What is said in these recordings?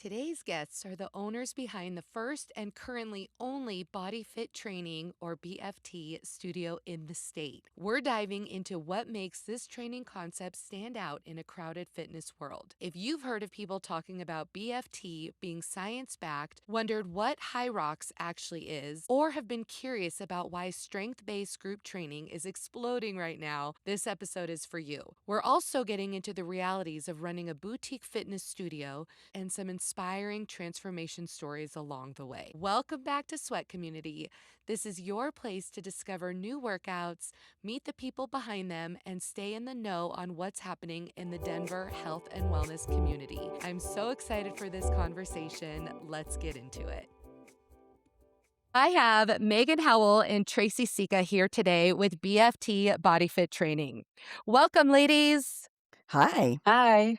Today's guests are the owners behind the first and currently only Body Fit Training, or BFT, studio in the state. We're diving into what makes this training concept stand out in a crowded fitness world. If you've heard of people talking about BFT being science-backed, wondered what HyRox actually is, or have been curious about why strength-based group training is exploding right now, this episode is for you. We're also getting into the realities of running a boutique fitness studio and some inspiring transformation stories along the way. Welcome back to Sweat Community. This is your place to discover new workouts, meet the people behind them, and stay in the know on what's happening in the Denver health and wellness community. I'm so excited for this conversation. Let's get into it. I have Megan Howell and Tracey Sica here today with BFT Body Fit Training. Welcome, ladies. Hi. Hi.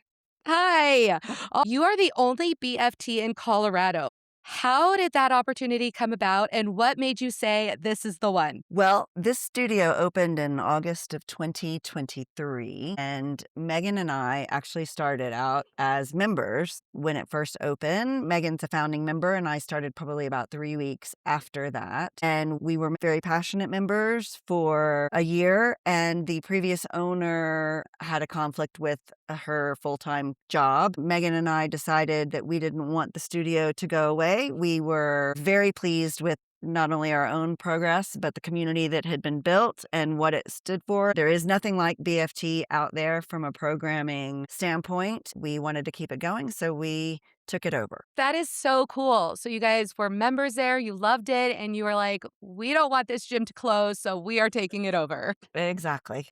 Hi. You are the only BFT in Colorado. How did that opportunity come about, and what made you say this is the one? Well, this studio opened in August of 2023, and Megan and I actually started out as members when it first opened. Megan's a founding member, and I started probably about 3 weeks after that. And we were very passionate members for a year, and the previous owner had a conflict with her full-time job. Megan and I decided that we didn't want the studio to go away. We were very pleased with not only our own progress, but the community that had been built and what it stood for. There is nothing like BFT out there from a programming standpoint. We wanted to keep it going, so we took it over. That is so cool. So you guys were members there, you loved it, and you were like, we don't want this gym to close, so we are taking it over. Exactly.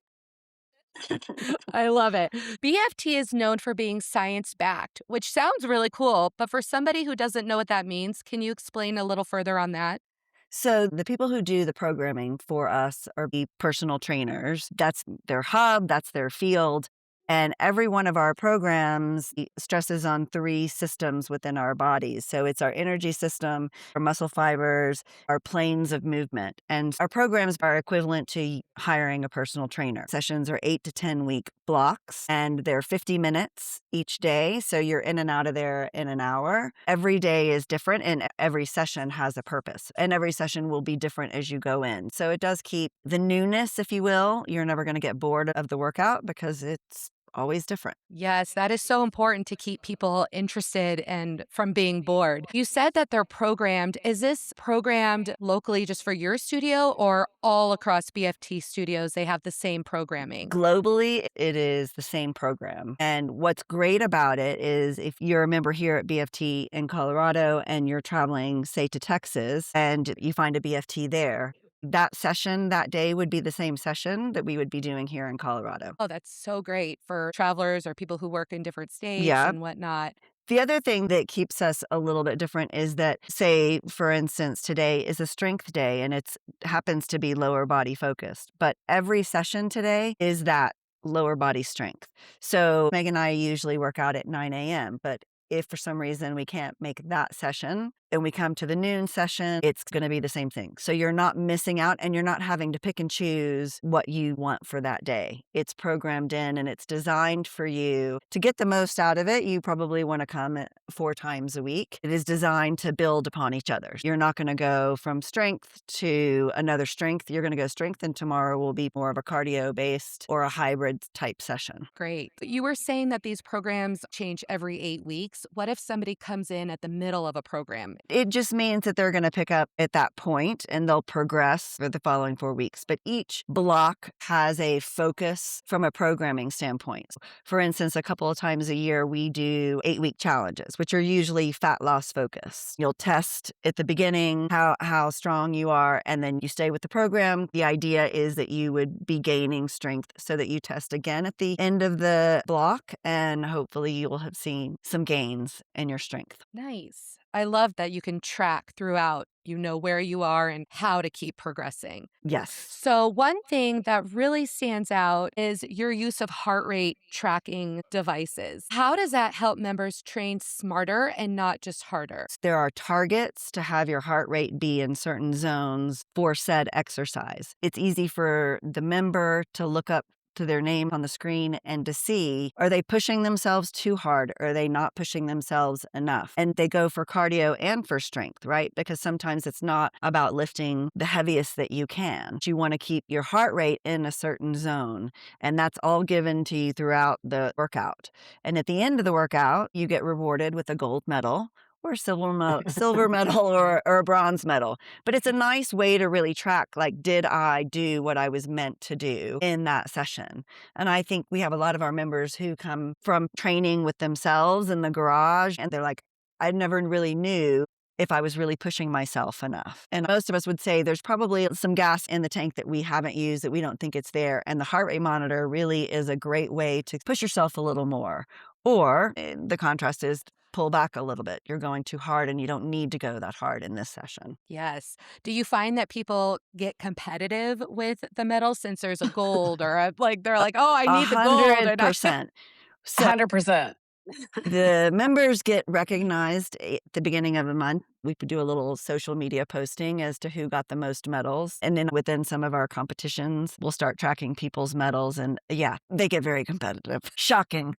I love it. BFT is known for being science-backed, which sounds really cool, but for somebody who doesn't know what that means, can you explain a little further on that? So the people who do the programming for us are the personal trainers. That's their hub, that's their field. And every one of our programs stresses on 3 systems within our bodies. So it's our energy system, our muscle fibers, our planes of movement. And our programs are equivalent to hiring a personal trainer. Sessions are 8 to 10 week blocks, and they're 50 minutes each day. So you're in and out of there in an hour. Every day is different, and every session has a purpose. And every session will be different as you go in. So it does keep the newness, if you will. You're never going to get bored of the workout because it's always different. Yes, that is so important to keep people interested and from being bored. You said that they're programmed. Is this programmed locally just for your studio, or all across BFT studios, they have the same programming? Globally, it is the same program. And what's great about it is if you're a member here at BFT in Colorado and you're traveling, say, to Texas, and you find a BFT there, that session that day would be the same session that we would be doing here in Colorado. Oh, that's so great for travelers or people who work in different states Yeah. and whatnot. The other thing that keeps us a little bit different is that, say, for instance, today is a strength day and it happens to be lower body focused, but every session today is that lower body strength. So Meg and I usually work out at 9 a.m., but if for some reason we can't make that session and we come to the noon session, it's going to be the same thing. So you're not missing out and you're not having to pick and choose what you want for that day. It's programmed in and it's designed for you to get the most out of it. You probably want to come 4 times a week. It is designed to build upon each other. You're not going to go from strength to another strength. You're going to go strength, and tomorrow will be more of a cardio based or a hybrid type session. Great. You were saying that these programs change every 8 weeks. What if somebody comes in at the middle of a program? It just means that they're going to pick up at that point and they'll progress for the following 4 weeks. But each block has a focus from a programming standpoint. For instance, a couple of times a year, we do 8-week challenges, which are usually fat loss focused. You'll test at the beginning how strong you are, and then you stay with the program. The idea is that you would be gaining strength so that you test again at the end of the block, and hopefully you will have seen some gains in your strength. Nice. I love that you can track throughout. You know where you are and how to keep progressing. Yes. So one thing that really stands out is your use of heart rate tracking devices. How does that help members train smarter and not just harder? There are targets to have your heart rate be in certain zones for said exercise. It's easy for the member to look up to their name on the screen and to see, are they pushing themselves too hard? Are they not pushing themselves enough? And they go for cardio and for strength, right? Because sometimes it's not about lifting the heaviest that you can. You want to keep your heart rate in a certain zone, and that's all given to you throughout the workout. And at the end of the workout, you get rewarded with a gold medal or silver medal or a bronze medal. But it's a nice way to really track, like, did I do what I was meant to do in that session? And I think we have a lot of our members who come from training with themselves in the garage, and they're like, I never really knew if I was really pushing myself enough. And most of us would say there's probably some gas in the tank that we haven't used, that we don't think it's there. And the heart rate monitor really is a great way to push yourself a little more. Or the contrast is pull back a little bit. You're going too hard and you don't need to go that hard in this session. Yes. Do you find that people get competitive with the medal since there's a gold or a, like they're like, "Oh, I A need the gold," and I 100%. So 100%. the members get recognized at the beginning of the month. We do a little social media posting as to who got the most medals. And then within some of our competitions, we'll start tracking people's medals. And yeah, they get very competitive. Shocking.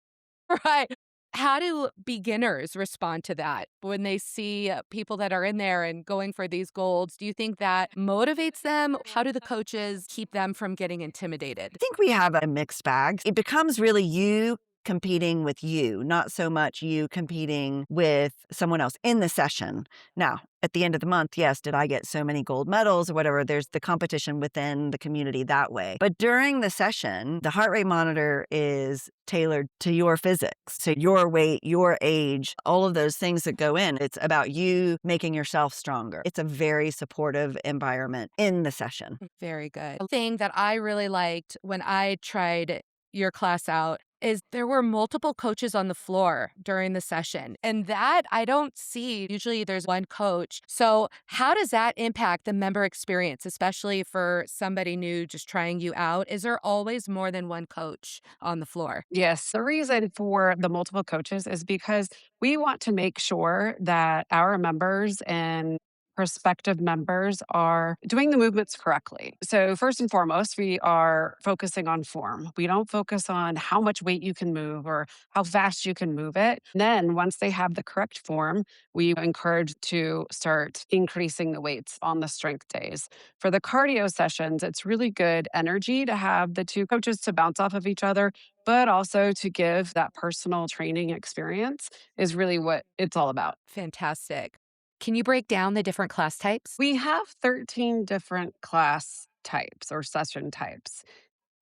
Right. How do beginners respond to that when they see people that are in there and going for these golds? Do you think that motivates them? How do the coaches keep them from getting intimidated? I think we have a mixed bag. It becomes really you competing with you, not so much you competing with someone else in the session. Now, at the end of the month, yes, did I get so many gold medals or whatever? There's the competition within the community that way. But during the session, the heart rate monitor is tailored to your physics. So your weight, your age, all of those things that go in. It's about you making yourself stronger. It's a very supportive environment in the session. Very good. A thing that I really liked when I tried your class out is there were multiple coaches on the floor during the session. And that I don't see. Usually there's one coach. So how does that impact the member experience, especially for somebody new just trying you out? Is there always more than one coach on the floor? Yes. The reason for the multiple coaches is because we want to make sure that our members and prospective members are doing the movements correctly. So, first and foremost, we are focusing on form. We don't focus on how much weight you can move or how fast you can move it. Then, once they have the correct form, we encourage to start increasing the weights on the strength days. For the cardio sessions, it's really good energy to have the two coaches to bounce off of each other, but also to give that personal training experience is really what it's all about. Fantastic. Can you break down the different class types? We have 13 different class types or session types.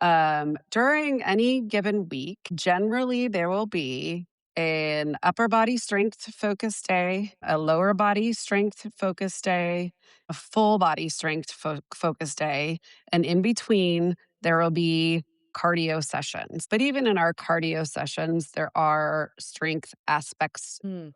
During any given week, generally there will be an upper body strength focus day, a lower body strength focus day, a full body strength focus day, and in between there will be cardio sessions. But even in our cardio sessions, there are strength aspects. Hmm.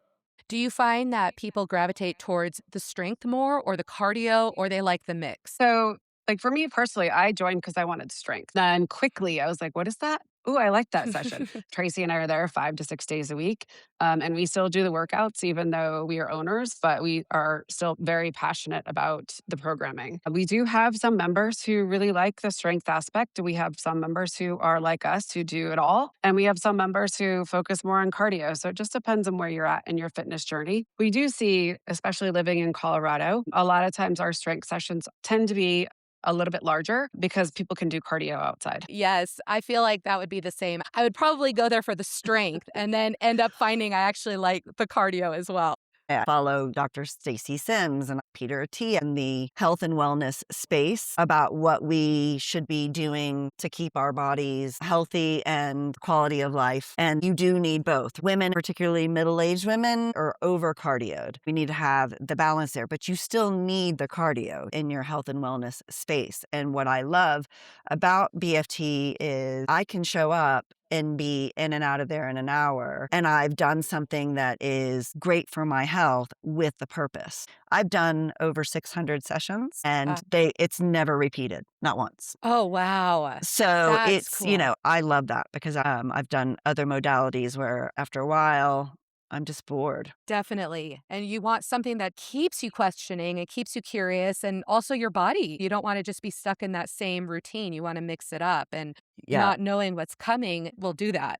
Do you find that people gravitate towards the strength more or the cardio or they like the mix? So, like for me personally, I joined because I wanted strength. Then quickly, I was like, "What is that? Ooh, I like that session." Tracy and I are there 5 to 6 days a week, and we still do the workouts, even though we are owners. But we are still very passionate about the programming. We do have some members who really like the strength aspect. We have some members who are like us who do it all, and we have some members who focus more on cardio. So it just depends on where you're at in your fitness journey. We do see, especially living in Colorado, a lot of times our strength sessions tend to be a little bit larger because people can do cardio outside. Yes, I feel like that would be the same. I would probably go there for the strength and then end up finding I actually like the cardio as well. I follow Dr. Stacy Sims and Peter T in the health and wellness space about what we should be doing to keep our bodies healthy and quality of life. And you do need both. Women, particularly middle-aged women, are over cardioed. We need to have the balance there, but you still need the cardio in your health and wellness space. And what I love about BFT is I can show up and be in and out of there in an hour. And I've done something that is great for my health with the purpose. I've done over 600 sessions and it's never repeated, not once. Oh, wow. So That's it's, cool. I love that because I've done other modalities where after a while, I'm just bored. Definitely. And you want something that keeps you questioning and keeps you curious and also your body. You don't want to just be stuck in that same routine. You want to mix it up and Yeah. not knowing what's coming will do that.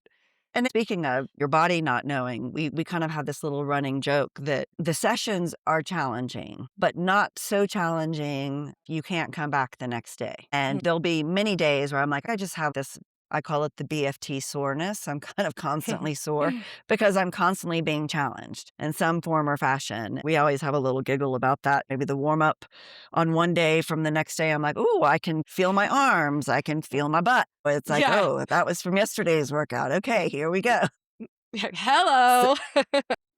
And speaking of your body not knowing, we kind of have this little running joke that the sessions are challenging, but not so challenging you can't come back the next day. And there'll be many days where I'm like, I just have this, I call it the BFT soreness. I'm kind of constantly sore because I'm constantly being challenged in some form or fashion. We always have a little giggle about that. Maybe the warm up on one day from the next day, I'm like, oh, I can feel my arms. I can feel my butt. It's like, Yeah. oh, that was from yesterday's workout. Okay, here we go. So Hello.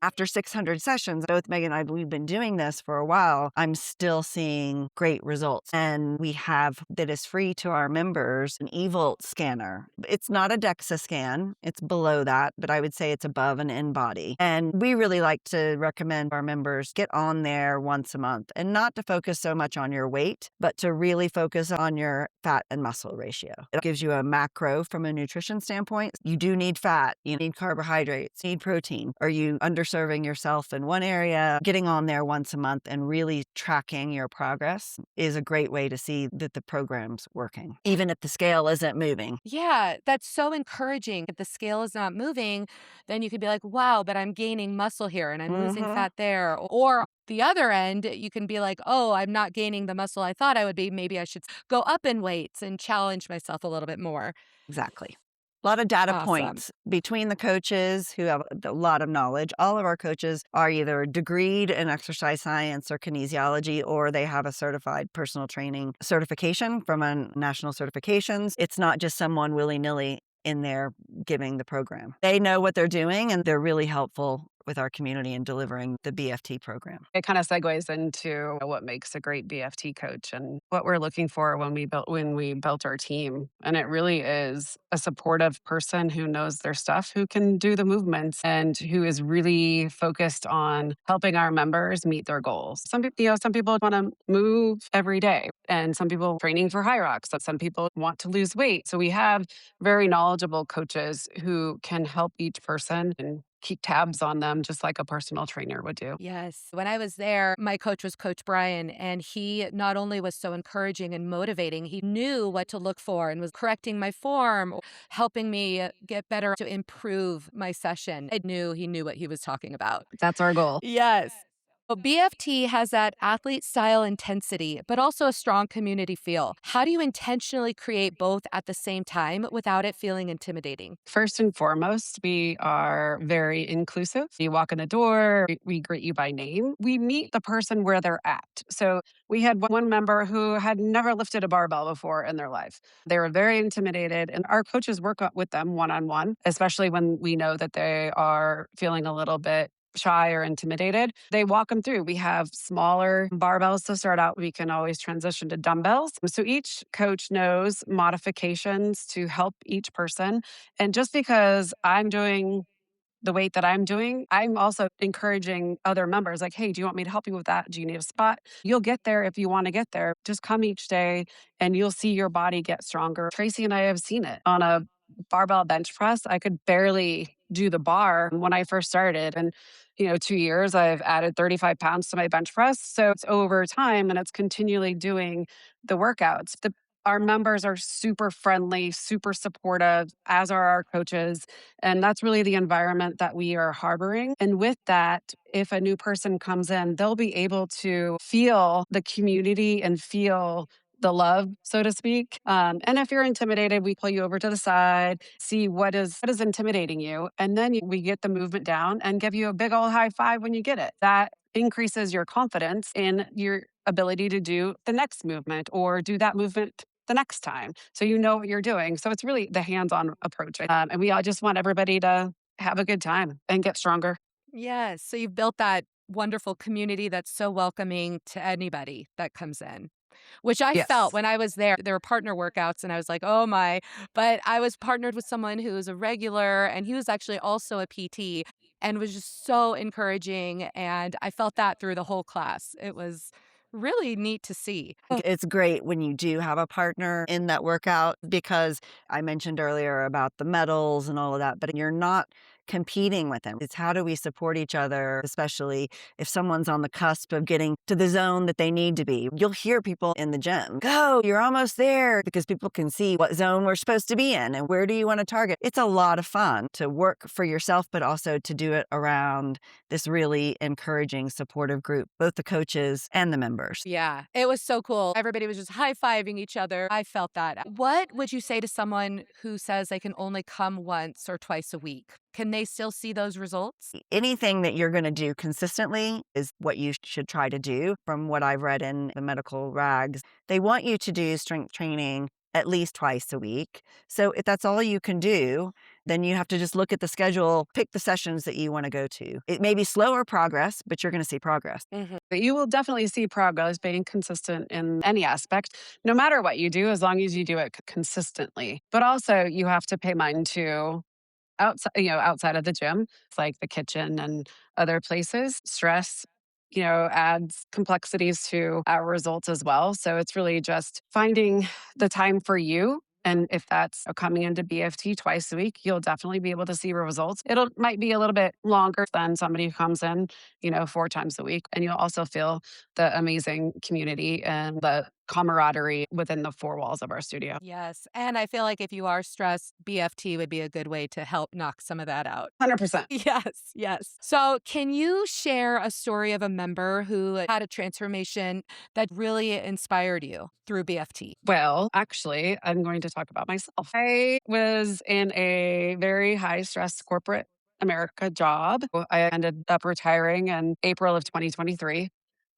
after 600 sessions, both Megan and I, we've been doing this for a while. I'm still seeing great results. And we have that is free to our members an eVolt scanner. It's not a DEXA scan, it's below that, but I would say it's above an in-body. And we really like to recommend our members get on there once a month and not to focus so much on your weight, but to really focus on your fat and muscle ratio. It gives you a macro from a nutrition standpoint. You do need fat, you need carbohydrates, you need protein. Are you underserving yourself in one area? Getting on there once a month and really tracking your progress is a great way to see that the program's working, even if the scale isn't moving. Yeah, that's so encouraging. If the scale is not moving, then you could be like, wow, but I'm gaining muscle here and I'm losing Hmm. fat there. Or the other end, you can be like, oh, I'm not gaining the muscle I thought I would be. Maybe I should go up in weights and challenge myself a little bit more. Exactly. A lot of data Awesome. points between the coaches who have a lot of knowledge. All of our coaches are either degreed in exercise science or kinesiology, or they have a certified personal training certification from a national certifications. It's not just someone willy-nilly in there giving the program. They know what they're doing and they're really helpful with our community in delivering the BFT program. It kind of segues into what makes a great BFT coach and what we're looking for when we built our team. And it really is a supportive person who knows their stuff, who can do the movements and who is really focused on helping our members meet their goals. Some people want to move every day and some people training for HyRox. Some people want to lose weight. So we have very knowledgeable coaches who can help each person and keep tabs on them just like a personal trainer would do. Yes. When I was there, my coach was Coach Brian, and he not only was so encouraging and motivating, he knew what to look for and was correcting my form, or helping me get better to improve my session. I knew he knew what he was talking about. That's our goal. Yes. Well, BFT has that athlete style intensity, but also a strong community feel. How do you intentionally create both at the same time without it feeling intimidating? First and foremost, we are very inclusive. You walk in the door, we greet you by name. We meet the person where they're at. So we had one member who had never lifted a barbell before in their life. They were very intimidated, and our coaches work with them one on one, especially when we know that they are feeling a little bit shy or intimidated. They walk them through. We have smaller barbells to start out. We can always transition to dumbbells. So each coach knows modifications to help each person. And just because I'm doing the weight that I'm doing, I'm also encouraging other members like, hey, do you want me to help you with that? Do you need a spot? You'll get there if you want to get there. Just come each day and you'll see your body get stronger. Tracy and I have seen it on a barbell bench press. I could barely do the bar when I first started. And, 2 years, I've added 35 pounds to my bench press. So it's over time and it's continually doing the workouts. Our members are super friendly, super supportive, as are our coaches. And that's really the environment that we are harboring. And with that, if a new person comes in, they'll be able to feel the community and feel the love, so to speak. And if you're intimidated, we pull you over to the side, see what is intimidating you, and then we get the movement down and give you a big old high five when you get it. That increases your confidence in your ability to do the next movement or do that movement the next time. So you know what you're doing. So it's really the hands-on approach. And we all just want everybody to have a good time and get stronger. Yes. So you've built that wonderful community that's so welcoming to anybody that comes in. Which I felt Yes. when I was there. There were partner workouts, and I was like, "Oh my." But I was partnered with someone who was a regular, and he was actually also a PT and was just so encouraging, and I felt that through the whole class. It was really neat to see. It's great when you do have a partner in that workout because I mentioned earlier about the medals and all of that, but you're not competing with them. It's how do we support each other, especially if someone's on the cusp of getting to the zone that they need to be. You'll hear people in the gym, go, you're almost there, because people can see what zone we're supposed to be in and where do you want to target. It's a lot of fun to work for yourself, but also to do it around this really encouraging, supportive group, both the coaches and the members. Yeah, it was so cool. Everybody was just high-fiving each other. I felt that. What would you say to someone who says they can only come once or twice a week? Can they still see those results? Anything that you're going to do consistently is what you should try to do. From what I've read in the medical rags, they want you to do strength training at least twice a week. So if that's all you can do, then you have to just look at the schedule, pick the sessions that you want to go to. It may be slower progress, but you're going to see progress. But you will definitely see progress being consistent in any aspect, no matter what you do, as long as you do it consistently. But also, you have to pay mind to outside of the gym. It's like the kitchen and other places. Stress, adds complexities to our results as well. So it's really just finding the time for you. And if that's coming into BFT twice a week, you'll definitely be able to see results. It'll might be a little bit longer than somebody who comes in, 4 times a week. And you'll also feel the amazing community and the camaraderie within the four walls of our studio. Yes, and I feel like if you are stressed, BFT would be a good way to help knock some of that out. 100%. Yes, yes. So, can you share a story of a member who had a transformation that really inspired you through BFT? Well, actually, I'm going to talk about myself. I was in a very high stress corporate America job. I ended up retiring in April of 2023.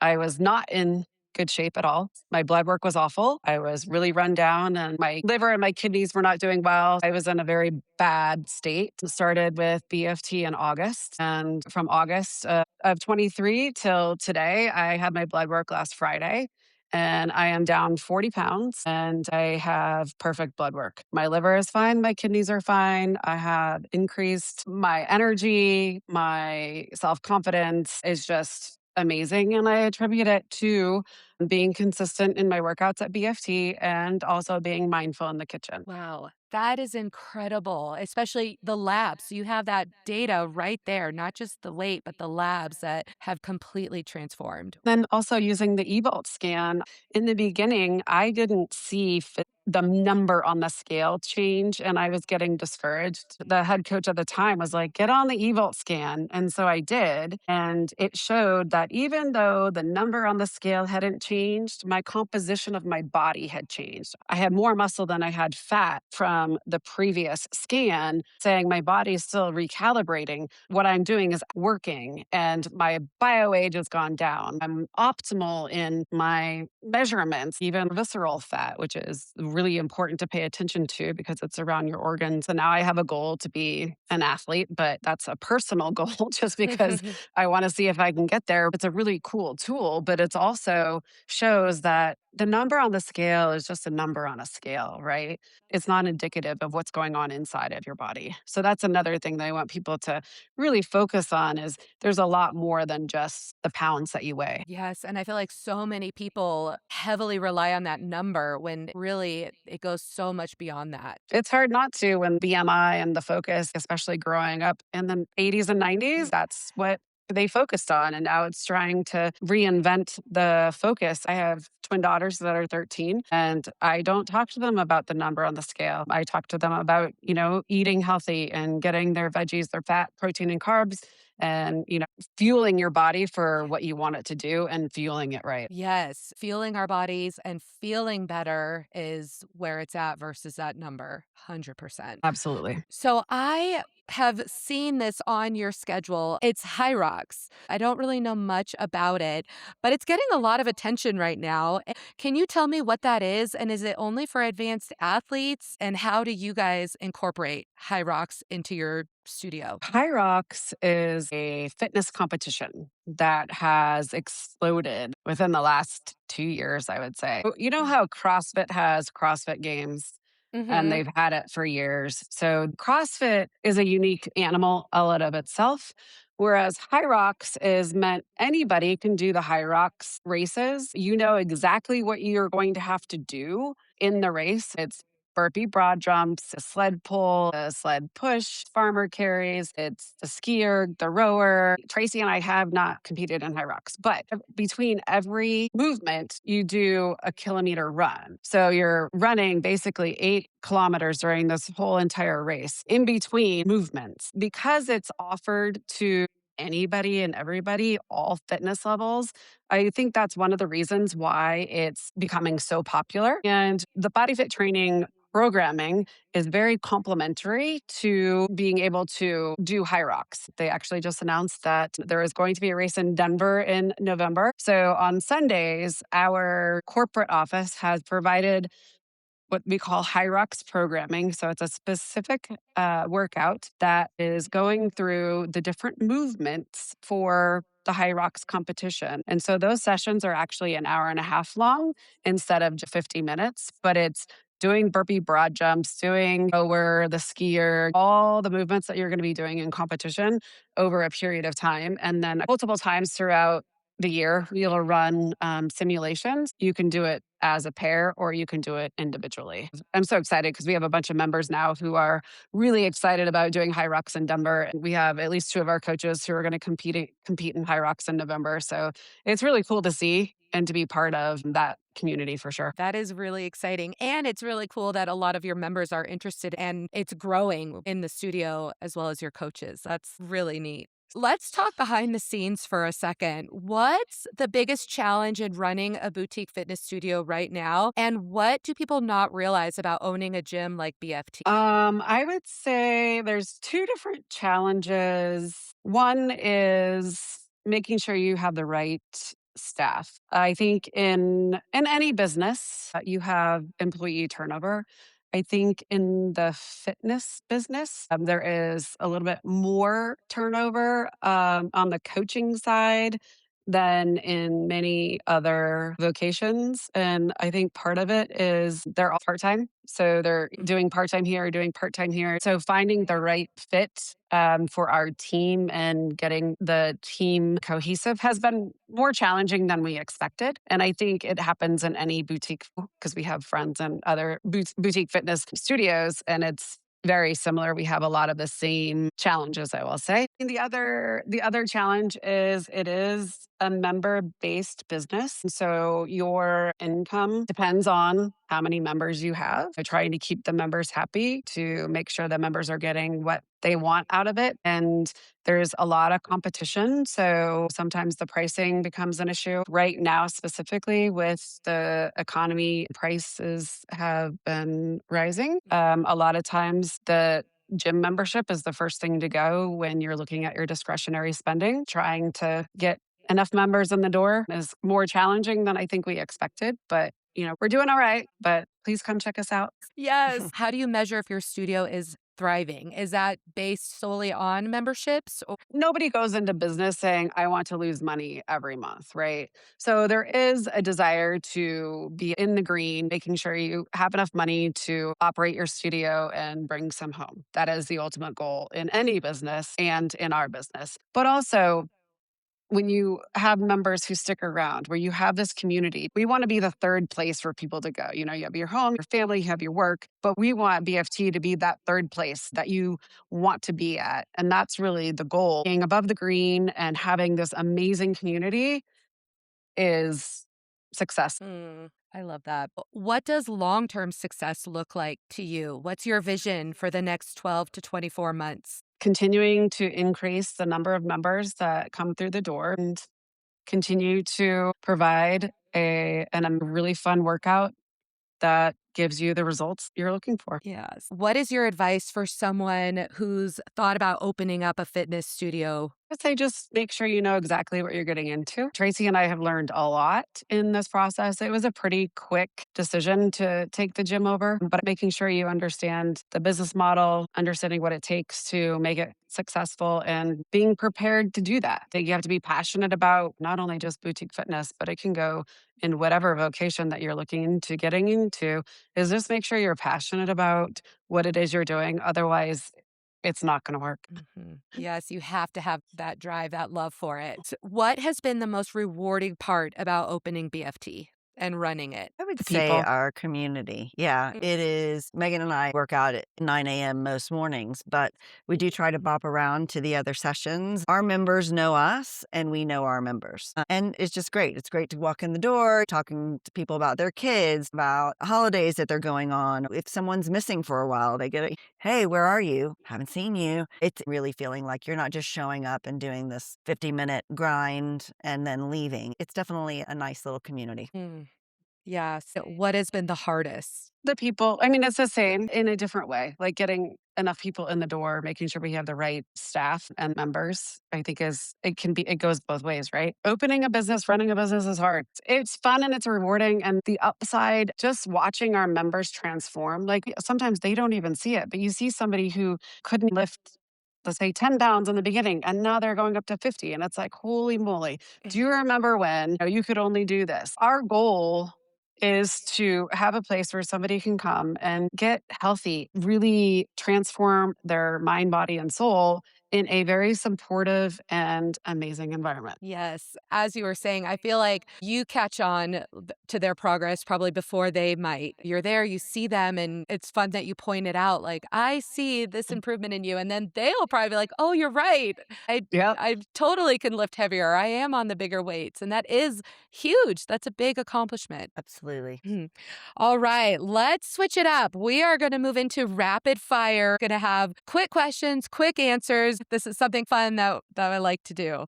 I was not in good shape at all. My blood work was awful. I was really run down, and my liver and my kidneys were not doing well. I was in a very bad state. Started with BFT in August. And from August of 23 till today, I had my blood work last Friday. And I am down 40 pounds and I have perfect blood work. My liver is fine. My kidneys are fine. I have increased my energy. My self confidence is just amazing. And I attribute it to being consistent in my workouts at BFT and also being mindful in the kitchen. Wow, that is incredible, especially the labs. You have that data right there, not just the weight, but the labs that have completely transformed. Then also using the eVault scan. In the beginning, I didn't see the number on the scale change and I was getting discouraged. The head coach at the time was like, get on the eVault scan. And so I did. And it showed that even though the number on the scale hadn't changed, my composition of my body had changed. I had more muscle than I had fat from the previous scan, saying my body is still recalibrating. What I'm doing is working and my bio age has gone down. I'm optimal in my measurements, even visceral fat, which is really important to pay attention to because it's around your organs. And now I have a goal to be an athlete, but that's a personal goal just because I want to see if I can get there. It's a really cool tool, but it's also shows that the number on the scale is just a number on a scale, right? It's not indicative of what's going on inside of your body. So that's another thing that I want people to really focus on is there's a lot more than just the pounds that you weigh. Yes, and I feel like so many people heavily rely on that number when really it goes so much beyond that. It's hard not to when BMI and the focus, especially growing up in the 80s and 90s, that's what they focused on. And now it's trying to reinvent the focus. I have twin daughters that are 13, and I don't talk to them about the number on the scale. I talk to them about, eating healthy and getting their veggies, their fat, protein, and carbs, and, fueling your body for what you want it to do and fueling it right. Yes, fueling our bodies and feeling better is where it's at versus that number, 100%. Absolutely. So I have seen this on your schedule. It's HyRox. I don't really know much about it, but it's getting a lot of attention right now. Can you tell me what that is? And is it only for advanced athletes? And how do you guys incorporate HyRox into your studio? HyRox is a fitness competition that has exploded within the last 2 years, I would say. You know how CrossFit has CrossFit Games? And Mm-hmm. they've had it for years. So CrossFit is a unique animal all out of itself, whereas HyRox is meant anybody can do the HyRox races. You know exactly what you're going to have to do in the race. It's burpee broad jumps, a sled pull, a sled push, farmer carries, it's the skier, the rower. Tracey and I have not competed in HyRox, but between every movement, you do a kilometer run. So you're running basically 8 kilometers during this whole entire race in between movements. Because it's offered to anybody and everybody, all fitness levels, I think that's one of the reasons why it's becoming so popular. And the body fit training programming is very complementary to being able to do HyRox. They actually just announced that there is going to be a race in Denver in November. So on Sundays, our corporate office has provided what we call HyRox programming. So it's a specific workout that is going through the different movements for the HyRox competition. And so those sessions are actually an hour and a half long instead of just 50 minutes, but it's doing burpee broad jumps, doing rower, the skier, all the movements that you're going to be doing in competition over a period of time. And then multiple times throughout the year, you'll run simulations. You can do it as a pair or you can do it individually. I'm so excited because we have a bunch of members now who are really excited about doing HyRox in Denver. And we have at least 2 of our coaches who are going to compete in HyRox in November. So it's really cool to see and to be part of that community for sure. That is really exciting. And it's really cool that a lot of your members are interested and it's growing in the studio as well as your coaches. That's really neat. Let's talk behind the scenes for a second. What's the biggest challenge in running a boutique fitness studio right now? And what do people not realize about owning a gym like BFT? I would say there's 2 different challenges. One is making sure you have the right staff. I think in any business, you have employee turnover. I think in the fitness business, there is a little bit more turnover on the coaching side than in many other vocations. And I think part of it is they're all part time. So they're doing part time here, doing part time here. So finding the right fit for our team and getting the team cohesive has been more challenging than we expected. And I think it happens in any boutique because we have friends in other boutique fitness studios and it's very similar. We have a lot of the same challenges, I will say. And the other challenge is it is a member-based business. And so your income depends on how many members you have. So trying to keep the members happy to make sure the members are getting what they want out of it. And there's a lot of competition. So sometimes the pricing becomes an issue. Right now, specifically with the economy, prices have been rising. A lot of times the gym membership is the first thing to go when you're looking at your discretionary spending. Trying to get enough members in the door is more challenging than I think we expected, but we're doing all right, but please come check us out. Yes. How do you measure if your studio is thriving? Is that based solely on memberships? Nobody goes into business saying, I want to lose money every month, right? So there is a desire to be in the green, making sure you have enough money to operate your studio and bring some home. That is the ultimate goal in any business and in our business. But also, when you have members who stick around, where you have this community, we want to be the third place for people to go. You have your home, your family, you have your work, but we want BFT to be that third place that you want to be at. And that's really the goal. Being above the green and having this amazing community is success. I love that. What does long term success look like to you? What's your vision for the next 12 to 24 months? Continuing to increase the number of members that come through the door and continue to provide a really fun workout that gives you the results you're looking for. Yes. What is your advice for someone who's thought about opening up a fitness studio? I'd say just make sure you know exactly what you're getting into. Tracey and I have learned a lot in this process. It was a pretty quick decision to take the gym over, but making sure you understand the business model, understanding what it takes to make it successful, and being prepared to do that. That you have to be passionate about not only just boutique fitness, but it can go in whatever vocation that you're looking into getting into, is just make sure you're passionate about what it is you're doing. Otherwise, it's not going to work. Yes, you have to have that drive, that love for it. What has been the most rewarding part about opening BFT? and running it? I would The say people. our community. Yeah, Mm. it is. Megan and I work out at 9 a.m. most mornings, but we do try to bop around to the other sessions. Our members know us and we know our members. And it's just great. It's great to walk in the door, talking to people about their kids, about holidays that they're going on. If someone's missing for a while, they get a, hey, where are you? Haven't seen you. It's really feeling like you're not just showing up and doing this 50-minute grind and then leaving. It's definitely a nice little community. Mm. Yeah. So what has been the hardest? The people, I mean, it's the same in a different way, like getting enough people in the door, making sure we have the right staff and members, I think it goes both ways, right? Opening a business, running a business is hard. It's fun and it's rewarding. And the upside, just watching our members transform, like sometimes they don't even see it, but you see somebody who couldn't lift, let's say 10 pounds in the beginning, and now they're going up to 50. And it's like, holy moly. Do you remember when you could only do this? Our goal is to have a place where somebody can come and get healthy, really transform their mind, body, and soul in a very supportive and amazing environment. Yes. As you were saying, I feel like you catch on to their progress probably before they might. You're there, you see them, and it's fun that you point it out. Like, I see this improvement in you. And then they'll probably be like, oh, you're right. I, Yep. I totally can lift heavier. I am on the bigger weights. And that is huge. That's a big accomplishment. Absolutely. Mhm. All right, let's switch it up. We are going to move into rapid fire. Going to have quick questions, quick answers. This is something fun that I like to do.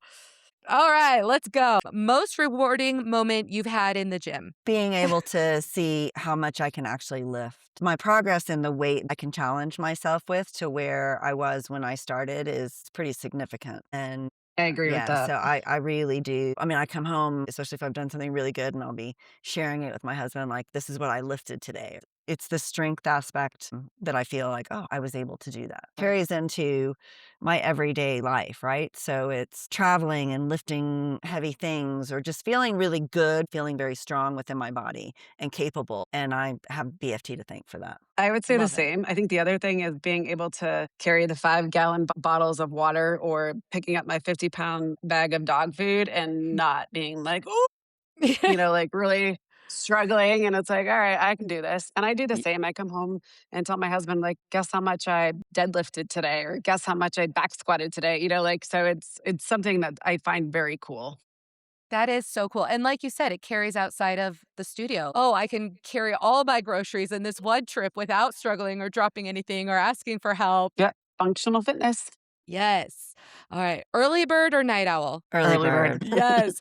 All right, let's go. Most rewarding moment you've had in the gym. Being able to see how much I can actually lift. My progress in the weight I can challenge myself with to where I was when I started is pretty significant. And I agree with yeah, that. so I really do. I mean, I come home, especially if I've done something really good, and I'll be sharing it with my husband, like, this is what I lifted today. It's the strength aspect that I feel like, oh, I was able to do that. Carries into my everyday life, right? So it's traveling and lifting heavy things or just feeling really good, feeling very strong within my body and capable. And I have BFT to thank for that. I would say the Love it. same. I think the other thing is being able to carry the 5-gallon bottles of water or picking up my 50-pound bag of dog food and not being like, oh, like really struggling. And it's like, all right, I can do this. And I do the Y- same. I come home and tell my husband, like, guess how much I deadlifted today, or guess how much I back squatted today. So it's something that I find very cool. That is so cool. And like you said, it carries outside of the studio. Oh, I can carry all my groceries in this one trip without struggling or dropping anything or asking for help. Yep. Functional fitness. Yes. All right. Early bird or night owl? Early Early bird. bird. Yes.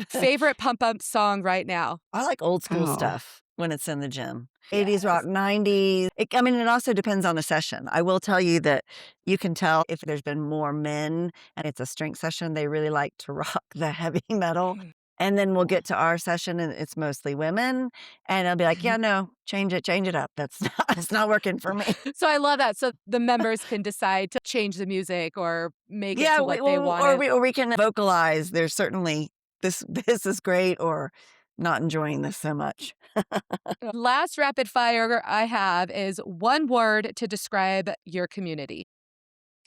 Favorite pump up song right now? I like old school Oh, stuff when it's in the gym. 80s rock, Yes. 90s. I mean, it also depends on the session. I will tell you that you can tell if there's been more men and it's a strength session, they really like to rock the heavy metal. And then we'll get to our session and it's mostly women. And I'll be like, yeah, no, change it up. It's not working for me. So I love that. So the members can decide to change the music or make it Yeah, to what they want it. or we can vocalize. There's certainly this is great or not enjoying this so much. Last rapid fire I have is one word to describe your community.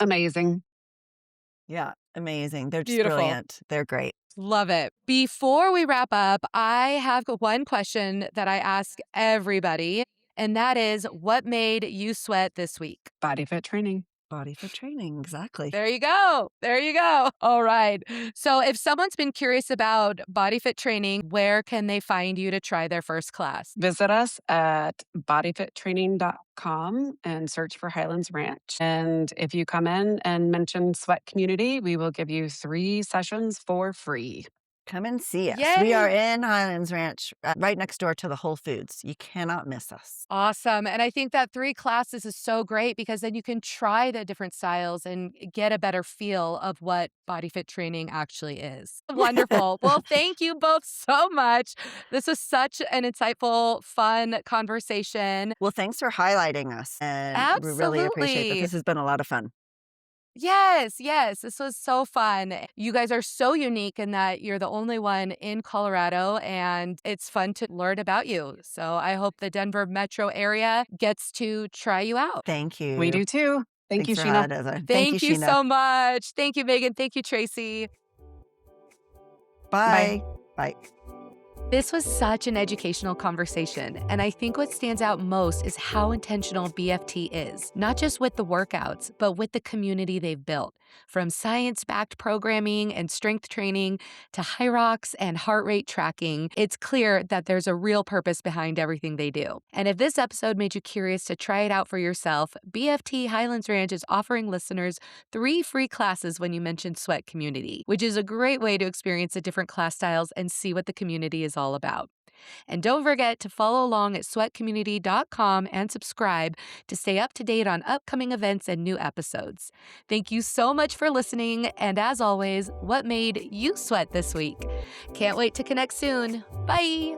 amazing. Yeah, amazing. They're just Beautiful. brilliant. They're great. Love it. Before we wrap up, I have one question that I ask everybody, and that is what made you sweat this week? Body fit training. Body for training, exactly. There you go. There you go. All right. So if someone's been curious about body fit training, where can they find you to try their first class? Visit us at bodyfittraining.com and search for Highlands Ranch. And if you come in and mention Sweat Community, we will give you 3 sessions for free. Come and see us. We are Yay. in Highlands Ranch, right next door to the Whole Foods. You cannot miss us. Awesome. And I think that 3 classes is so great because then you can try the different styles and get a better feel of what body fit training actually is. Wonderful. Well, thank you both so much. This was such an insightful, fun conversation. Well, thanks for highlighting us, and we really appreciate that. Absolutely. This has been a lot of fun. Yes, yes. This was so fun. You guys are so unique in that you're the only one in Colorado, and it's fun to learn about you. So I hope the Denver metro area gets to try you out. Thank you. We do too. Thank you, Thanks for Sheena. having us. Thank you, Thank you Sheena. so much. Thank you, Megan. Thank you, Tracy. Bye. Bye. Bye. This was such an educational conversation, and I think what stands out most is how intentional BFT is, not just with the workouts, but with the community they've built. From science-backed programming and strength training to HyRox and heart rate tracking, it's clear that there's a real purpose behind everything they do. And if this episode made you curious to try it out for yourself, BFT Highlands Ranch is offering listeners 3 free classes when you mention Sweat Community, which is a great way to experience the different class styles and see what the community is all about. And don't forget to follow along at sweatcommunity.com and subscribe to stay up to date on upcoming events and new episodes. Thank you so much for listening, and as always, what made you sweat this week? Can't wait to connect soon. Bye!